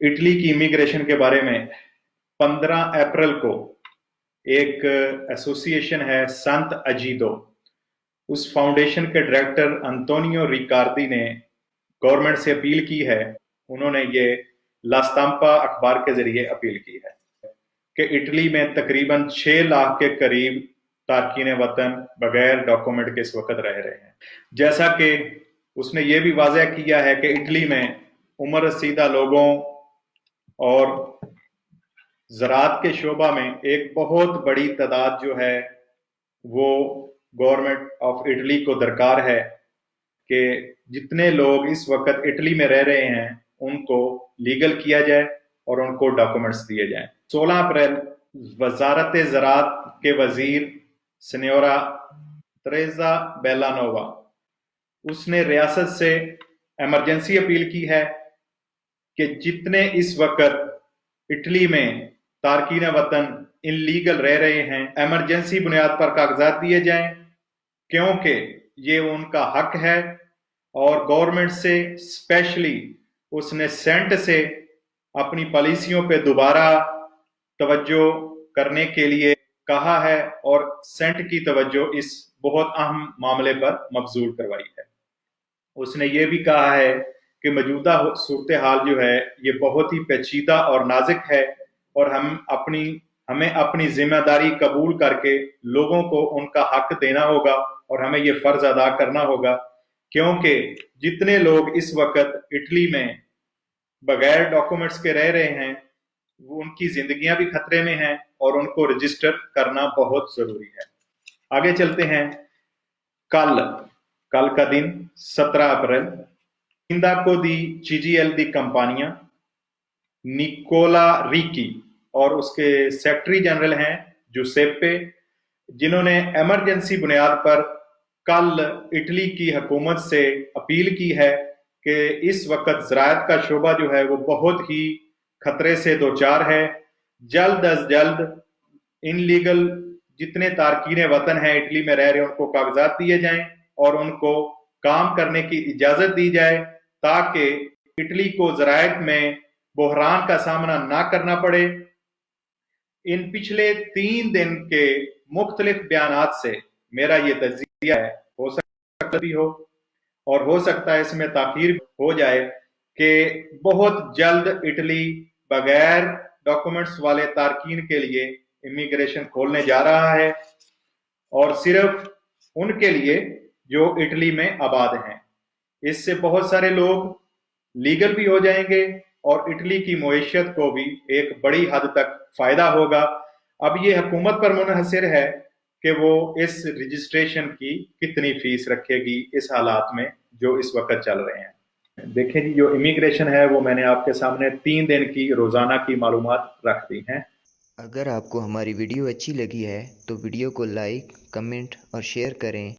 Italy की immigration के बारे में 15 अप्रैल को एक एसोसिएशन है संत अजीदो, उस फाउंडेशन के डायरेक्टर अंतोनियो रिकार्डी ने गवर्नमेंट से अपील की है। उन्होंने ये ला स्टाम्पा अखबार के जरिए अपील की है कि इटली में तकरीबन 6 लाख के करीब तारकीन वतन बगैर डॉक्यूमेंट के इस वक्त रह रहे हैं। जैसा कि उसने ये भी वाज़ह किया है कि इटली में उम्र रसीदा लोगों और ज़राअत के शोबा में एक बहुत बड़ी तादाद जो है वो गवर्नमेंट ऑफ इटली को दरकार है कि जितने लोग इस वक्त इटली में रह रहे हैं उनको लीगल किया जाए और उनको डॉक्यूमेंट्स दिए जाएं। 16 अप्रैल वजारत ज़राअत के वजीर सिन्योरा तेरेसा बेलानोवा उसने रियासत से इमरजेंसी अपील की है कि जितने इस वक्त इटली में तारकीन वतन इनलीगल रह रहे हैं इमरजेंसी बुनियाद पर कागजात दिए जाएं, क्योंकि ये उनका हक है। और गवर्नमेंट से स्पेशली उसने सेंट से अपनी पॉलिसियों पे दोबारा तवज्जो करने के लिए कहा है और सेंट की तवज्जो इस बहुत अहम मामले पर मबजूल करवाई है। उसने ये भी कहा है कि मौजूदा सूरत हाल जो है ये बहुत ही पेचीदा और नाजुक है और हमें अपनी जिम्मेदारी कबूल करके लोगों को उनका हक देना होगा और हमें ये फर्ज अदा करना होगा, क्योंकि जितने लोग इस वक्त इटली में बगैर डॉक्यूमेंट्स के रह रहे हैं वो उनकी जिंदगियां भी खतरे में हैं और उनको रजिस्टर करना बहुत जरूरी है। आगे चलते हैं। कल का दिन 17 अप्रैल सिंदाको दी CGIL दी कंपनियां निकोला रिकी और उसके सेक्रेटरी जनरल हैं जुसेप्पे, जिन्होंने इमरजेंसी बुनियाद पर कल इटली की हुकूमत से अपील की है कि इस वक्त ज़राअत का शोबा जो है वो बहुत ही खतरे से दो चार है। जल्द अज जल्द इनलीगल जितने तारकीन वतन हैं इटली में रह रहे हैं उनको कागजात दिए जाएं और उनको काम करने की इजाजत दी जाए, ताकि इटली को ज़राअत में बहरान का सामना ना करना पड़े। इन पिछले 3 दिन के मुख्तलिफ बयानात से मेरा ये तज्जिया है, हो सकता भी हो और हो सकता है इसमें ताखीर हो जाए कि बहुत जल्द इटली बगैर डॉक्यूमेंट्स वाले तारकीन के लिए इमिग्रेशन खोलने जा रहा है और सिर्फ उनके लिए जो इटली में आबाद हैं। इससे बहुत सारे लोग लीगल भी हो जाएंगे और इटली की मईशत को भी एक बड़ी हद तक फायदा होगा। अब ये हुकूमत पर मुनहसर है कि वो इस रजिस्ट्रेशन की कितनी फीस रखेगी इस हालात में जो इस वक्त चल रहे हैं। देखें जी, जो इमिग्रेशन है वो मैंने आपके सामने 3 दिन की रोजाना की मालूमात रख दी हैं। अगर आपको हमारी वीडियो अच्छी लगी है तो वीडियो को लाइक, कमेंट और शेयर करें।